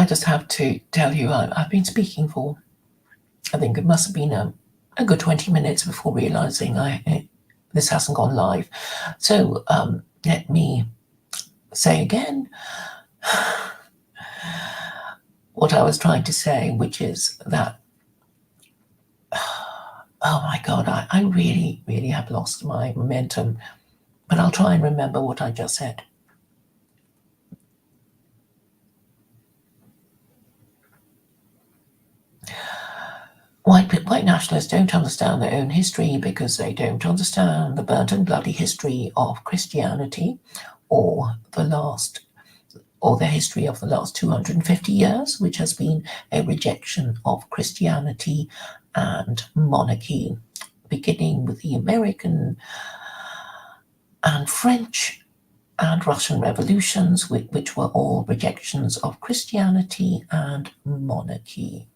just have to tell you, I've been speaking for, I think it must have been a good 20 minutes before realizing this hasn't gone live. So let me say again what I was trying to say, which is that, oh my God, I really, really have lost my momentum, but I'll try and remember what I just said. White nationalists don't understand their own history because they don't understand the burnt and bloody history of Christianity or the history of the last 250 years, which has been a rejection of Christianity and monarchy, beginning with the American and French and Russian revolutions, which were all rejections of Christianity and monarchy.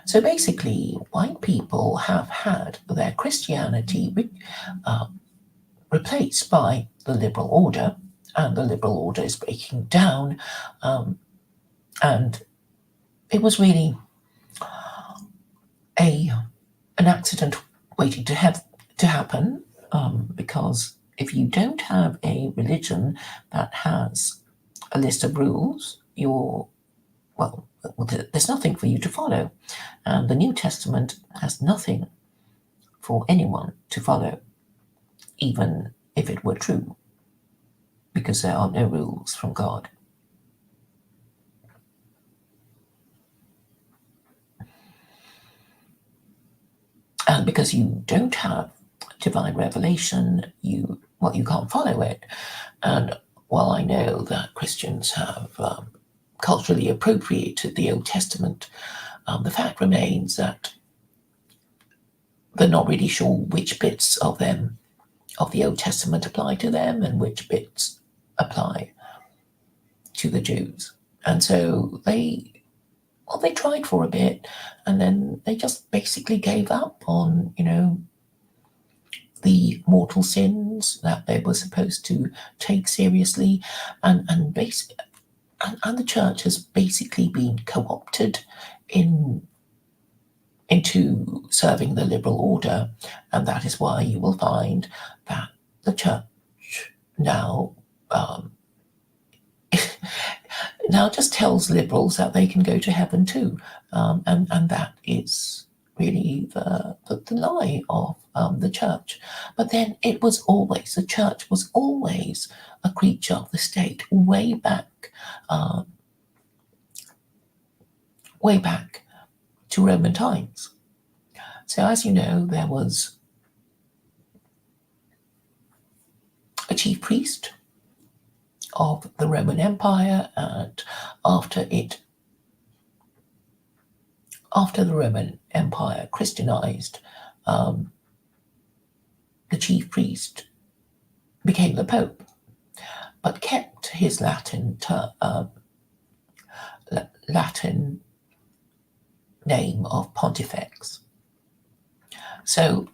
So basically, white people have had their Christianity replaced by the liberal order, and the liberal order is breaking down. And it was really an accident waiting to happen, because if you don't have a religion that has a list of rules, there's nothing for you to follow. And the New Testament has nothing for anyone to follow, even if it were true, because there are no rules from God. And because you don't have divine revelation, you can't follow it. And while I know that Christians have culturally appropriated the Old Testament, the fact remains that they're not really sure which bits of the Old Testament apply to them and which bits apply to the Jews. And so they tried for a bit, and then they just basically gave up on, the mortal sins that they were supposed to take seriously, and the church has basically been co-opted into serving the liberal order, and that is why you will find that the church now now just tells liberals that they can go to heaven too, and that is really the lie of the church. But then the church was always a creature of the state way back to Roman times. So as you know, there was a chief priest of the Roman Empire, and after the Roman Empire Christianized, the chief priest became the Pope, but kept his Latin name of Pontifex. So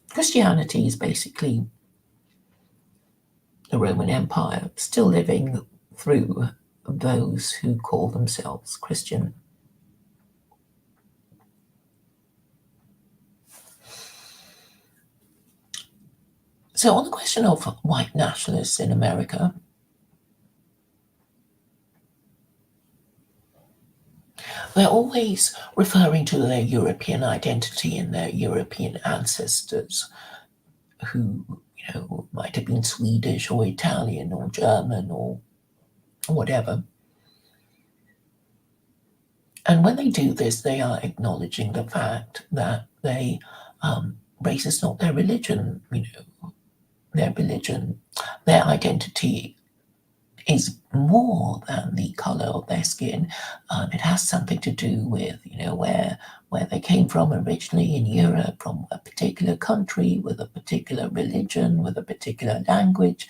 Christianity is basically the Roman Empire still living through those who call themselves Christian. So on the question of white nationalists in America, they're always referring to their European identity and their European ancestors, who, might have been Swedish or Italian or German or whatever. And when they do this, they are acknowledging the fact that race is not their religion. Their religion, their identity is more than the color of their skin. It has something to do with, where they came from originally in Europe, from a particular country, with a particular religion, with a particular language.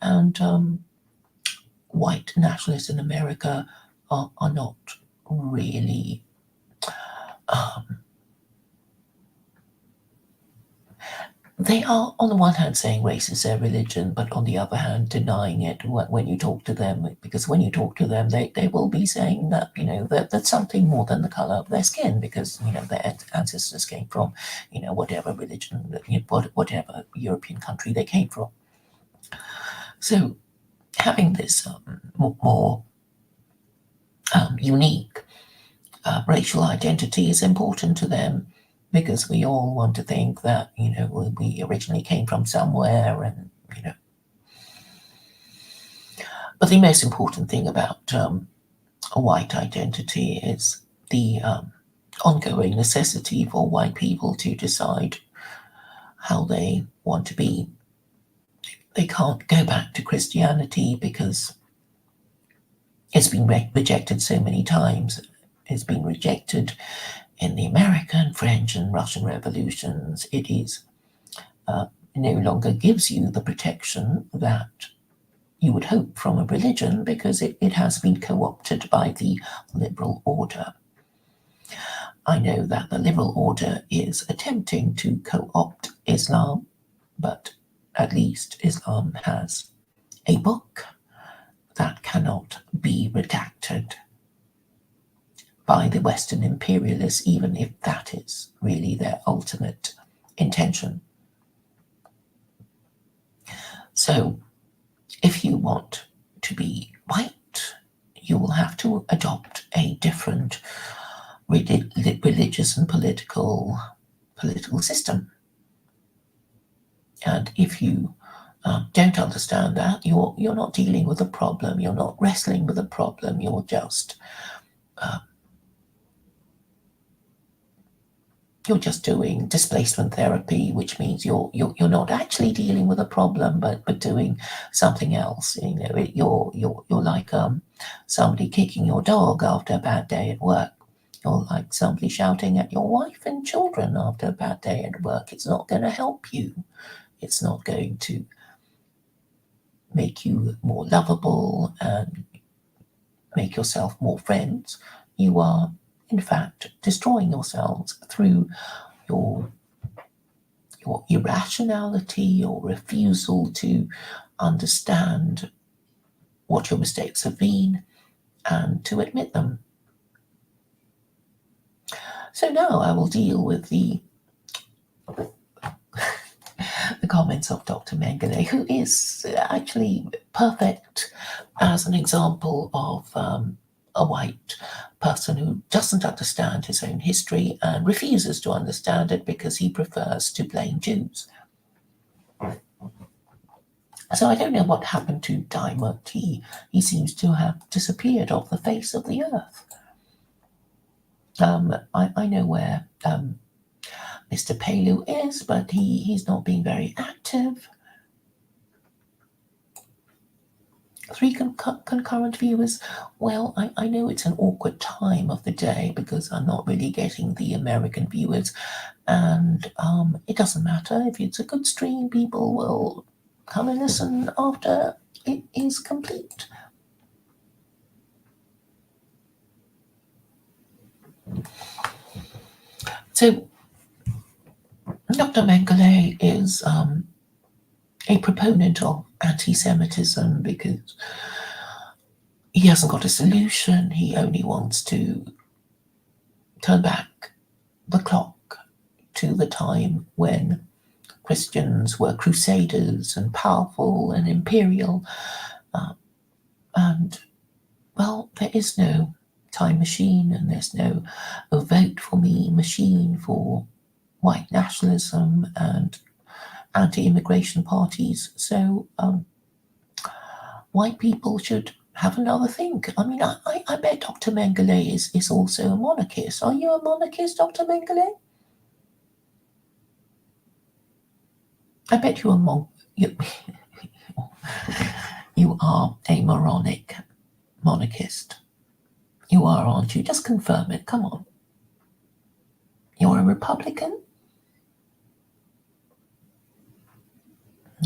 And white nationalists in America are not really they are, on the one hand, saying race is their religion, but on the other hand, denying it when you talk to them. Because when you talk to them, they will be saying that, that's something more than the color of their skin, because, their ancestors came from, whatever religion, whatever European country they came from. So having this more unique racial identity is important to them, because we all want to think that, we originally came from somewhere, and, but the most important thing about a white identity is the ongoing necessity for white people to decide how they want to be. They can't go back to Christianity because it's been rejected so many times. It's been rejected in the American, French, and Russian revolutions. It is no longer gives you the protection that you would hope from a religion, because it has been co-opted by the liberal order. I know that the liberal order is attempting to co-opt Islam, but at least Islam has a book that cannot be redacted by the Western imperialists, even if that is really their ultimate intention. So, if you want to be white, you will have to adopt a different religious and political system. And if you don't understand that, you're not dealing with a problem. You're not wrestling with a problem. You're just doing displacement therapy, which means you're not actually dealing with a problem, but doing something else. You're like somebody kicking your dog after a bad day at work. You're like somebody shouting at your wife and children after a bad day at work. It's not going to help you. It's not going to make you more lovable and make yourself more friends. You are, in fact, destroying yourselves through your irrationality, your refusal to understand what your mistakes have been and to admit them. So now I will deal with the comments of Dr. Mengele, who is actually perfect as an example of a white person who doesn't understand his own history and refuses to understand it because he prefers to blame Jews. So I don't know what happened to Diamond. He seems to have disappeared off the face of the earth. I know where Mr. Palou is, but he's not being very active. 3 concurrent viewers. Well, I know it's an awkward time of the day because I'm not really getting the American viewers, and it doesn't matter. If it's a good stream, people will come and listen after it is complete. So, Dr. Mengele is a proponent of anti-Semitism because he hasn't got a solution. He only wants to turn back the clock to the time when Christians were crusaders and powerful and imperial. And, well, there is no time machine, and there's no vote for me machine for white nationalism and anti-immigration parties. So white people should have another think. I mean, I bet Dr. Mengele is also a monarchist. Are you a monarchist, Dr. Mengele? I bet you're you are a moronic monarchist. You are, aren't you? Just confirm it. Come on. You're a Republican?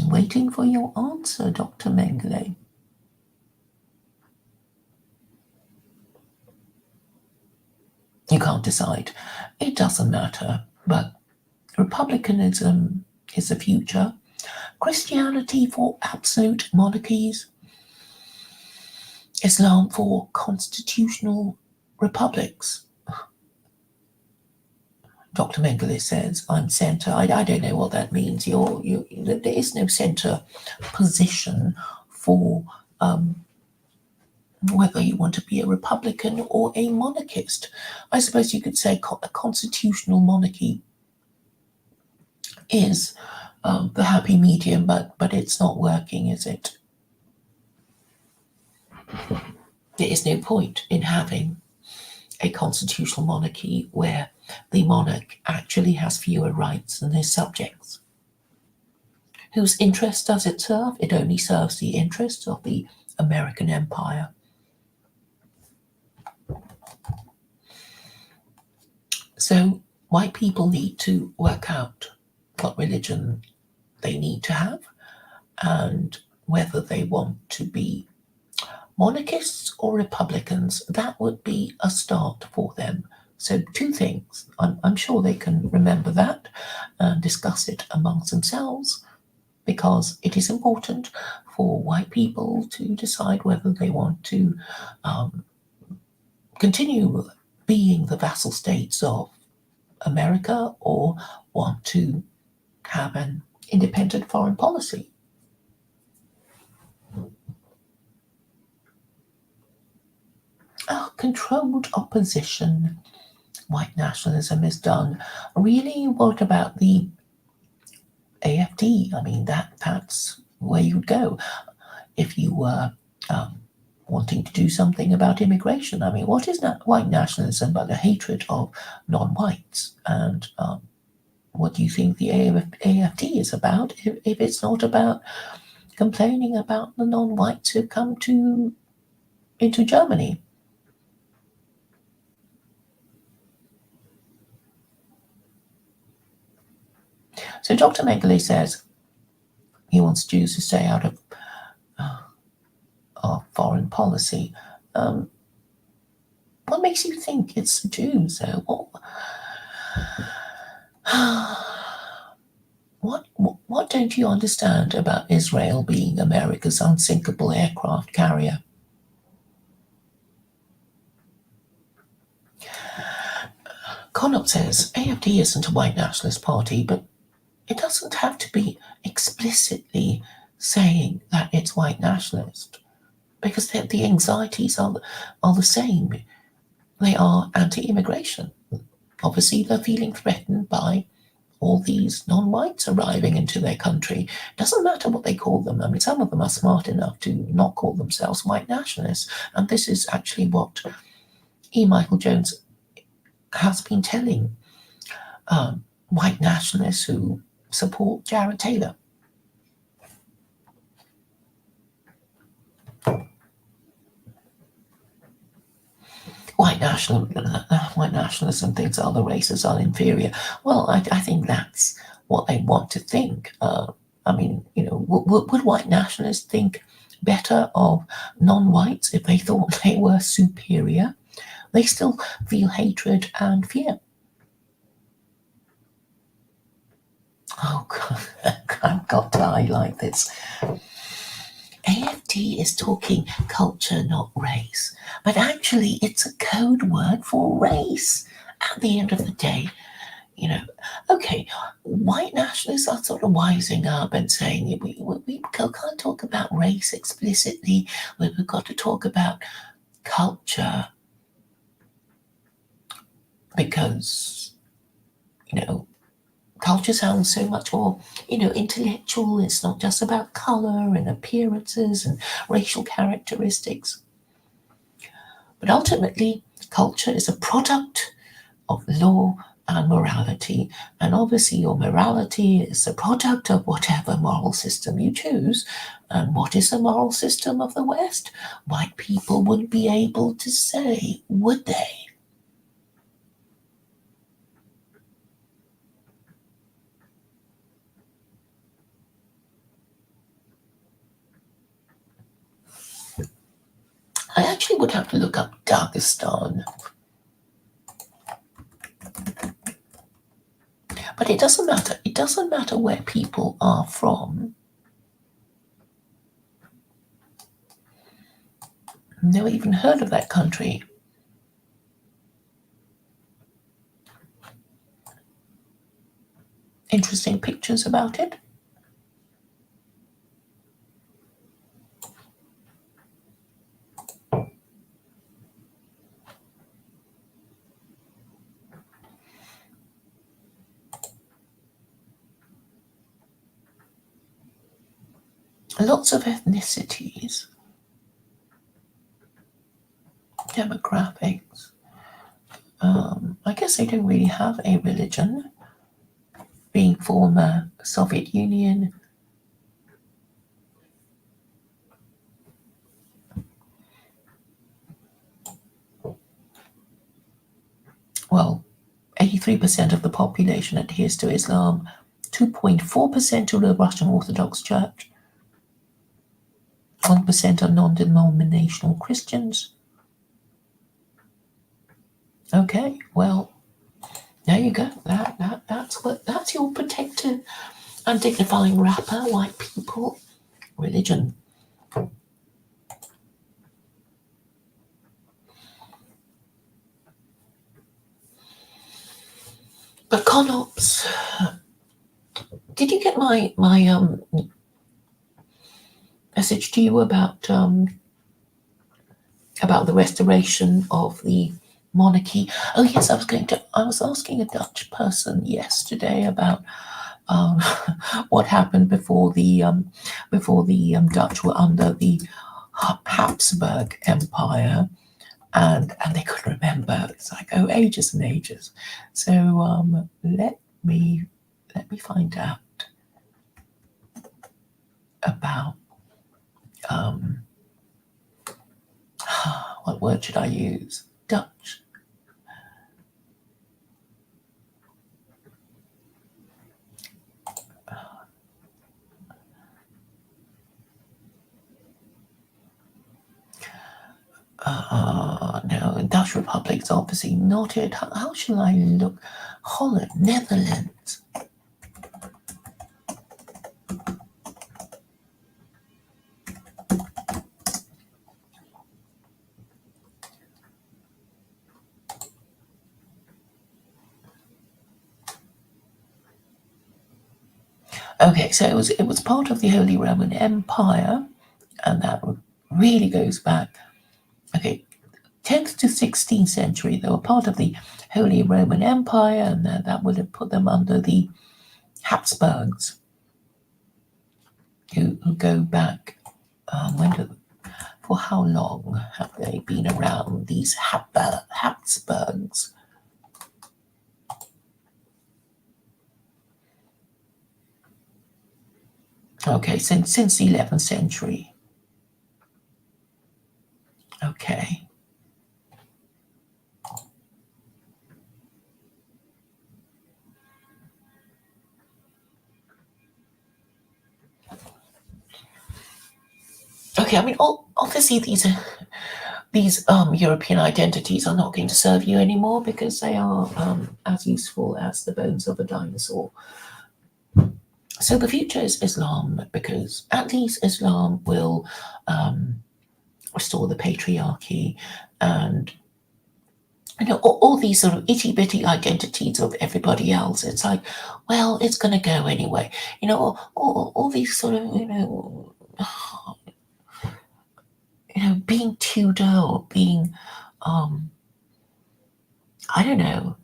Waiting for your answer, Dr. Mengele. You can't decide. It doesn't matter. But Republicanism is the future. Christianity for absolute monarchies. Islam for constitutional republics. Dr. Mengele says, I'm centre. I don't know what that means. There is no centre position for whether you want to be a Republican or a monarchist. I suppose you could say a constitutional monarchy is the happy medium, but it's not working, is it? There is no point in having a constitutional monarchy where the monarch actually has fewer rights than his subjects. Whose interest does it serve? It only serves the interests of the American empire. So white people need to work out what religion they need to have and whether they want to be monarchists or Republicans. That would be a start for them. So two things. I'm sure they can remember that and discuss it amongst themselves, because it is important for white people to decide whether they want to continue being the vassal states of America or want to have an independent foreign policy. Controlled opposition, white nationalism is done. Really, what about the AFD? I mean, that's where you'd go if you were wanting to do something about immigration. I mean, what is white nationalism but the hatred of non-whites? And what do you think the AFD is about if it's not about complaining about the non-whites who come into Germany? So Dr. Mengele says he wants Jews to stay out of foreign policy. What makes you think it's the Jews, though? What don't you understand about Israel being America's unsinkable aircraft carrier? Conop says AFD isn't a white nationalist party, but it doesn't have to be explicitly saying that it's white nationalist, because the anxieties are the same. They are anti-immigration. Obviously, they're feeling threatened by all these non-whites arriving into their country. Doesn't matter what they call them. I mean, some of them are smart enough to not call themselves white nationalists, and this is actually what E. Michael Jones has been telling white nationalists who support Jared Taylor. White nationalism thinks other races are inferior. Well, I think that's what they want to think. I mean, would white nationalists think better of non-whites if they thought they were superior? They still feel hatred and fear. Oh, God, I've got to highlight this. AFD is talking culture, not race. But actually, it's a code word for race. At the end of the day, okay, white nationalists are sort of wising up and saying we can't talk about race explicitly. We've got to talk about culture because, culture sounds so much more, intellectual. It's not just about color and appearances and racial characteristics. But ultimately, culture is a product of law and morality. And obviously, your morality is a product of whatever moral system you choose. And what is the moral system of the West? White people wouldn't be able to say, would they? I actually would have to look up Dagestan. But But it doesn't matter. It doesn't matter where people are from. Never even heard of that country. Interesting pictures about it. Lots of ethnicities, demographics. I guess they don't really have a religion, being former Soviet Union. Well, 83% of the population adheres to Islam, 2.4% to the Russian Orthodox Church, 1% are non-denominational Christians. Okay, well, there you go. That's your protective and dignifying wrapper, white people, religion. But Conops, did you get my message to you about the restoration of the monarchy? Oh yes, I was asking a Dutch person yesterday about what happened before the Dutch were under the Habsburg Empire, and they couldn't remember. It's like, oh, ages and ages. So let me find out about what word should I use? Dutch. No, Dutch Republic's obviously not it. How shall I look? Holland, Netherlands. Okay, so it was part of the Holy Roman Empire, and that really goes back. Okay, 10th to 16th century, they were part of the Holy Roman Empire, and that would have put them under the Habsburgs, who go back. For how long have they been around? These Habsburgs. Okay, since the 11th century. Okay. Okay, I mean, obviously these European identities are not going to serve you anymore because they are as useful as the bones of a dinosaur. So the future is Islam, because at least Islam will restore the patriarchy, and all these sort of itty bitty identities of everybody else. It's like, well, it's going to go anyway. All these sort of being Tudor or being I don't know,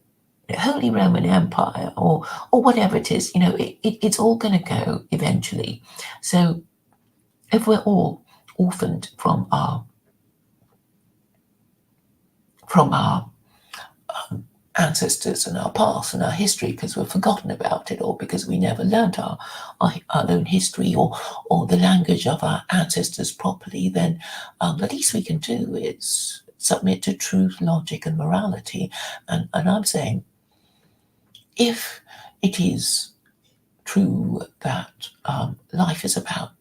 Holy Roman Empire or whatever it is. It's all going to go eventually. So if we're all orphaned from our ancestors and our past and our history because we've forgotten about it, or because we never learnt our own history or the language of our ancestors properly, then the least we can do is submit to truth, logic, and morality. And I'm saying, if it is true that life is about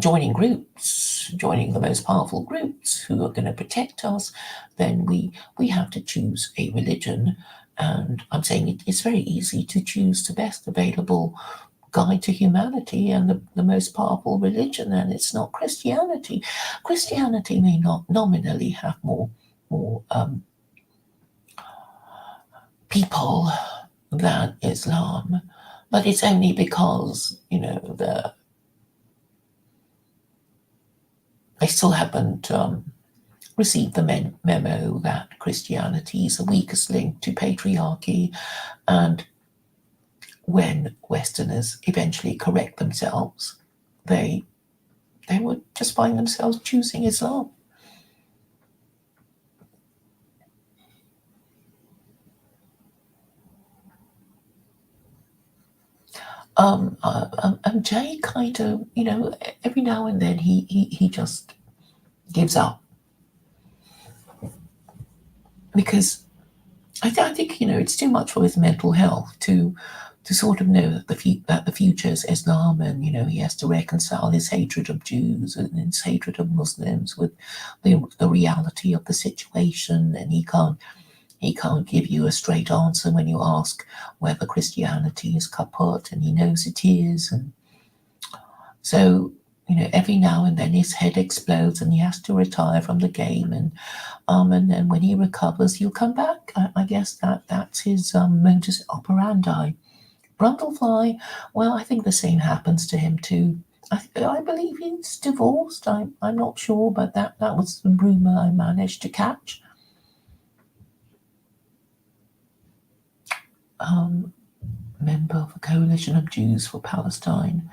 joining groups, joining the most powerful groups who are going to protect us, then we have to choose a religion And I'm saying it's very easy to choose the best available guide to humanity and the most powerful religion, and it's not Christianity. Christianity may not nominally have more people than Islam, but it's only because they still haven't received the memo that Christianity is the weakest link to patriarchy, and when Westerners eventually correct themselves, they they would just find themselves choosing Islam. And Jay kind of, every now and then he just gives up because I think it's too much for his mental health to sort of know that the future is Islam, and he has to reconcile his hatred of Jews and his hatred of Muslims with the reality of the situation, and he can't give you a straight answer when you ask whether Christianity is kaput, and he knows it is, and so every now and then his head explodes and he has to retire from the game, and then when he recovers, he'll come back. I guess that's his modus operandi. Brundlefly, well, I think the same happens to him too. I believe he's divorced. I'm not sure, but that was the rumor I managed to catch. Um, Member of a coalition of Jews for Palestine.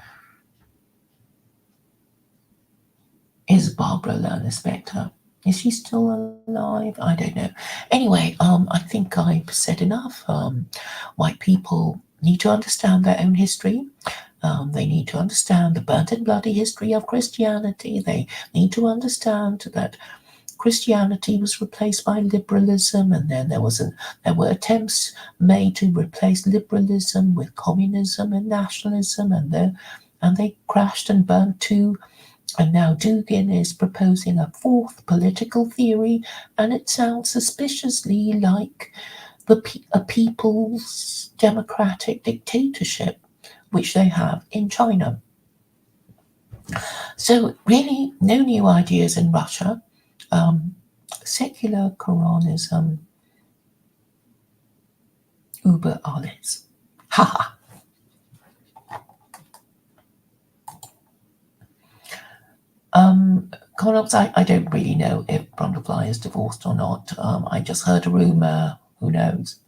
Is Barbara Lerner Spector? Is she still alive? I don't know. Anyway, I think I've said enough. White people need to understand their own history. They need to understand the burnt and bloody history of Christianity. They need to understand that Christianity was replaced by liberalism, and then there were attempts made to replace liberalism with communism and nationalism, and they crashed and burnt too. And now Dugin is proposing a fourth political theory, and it sounds suspiciously like a people's democratic dictatorship, which they have in China. So, really, no new ideas in Russia. Secular Quranism, Uber alles. Haha. Connops, I don't really know if Brundlefly is divorced or not. I just heard a rumor. Who knows?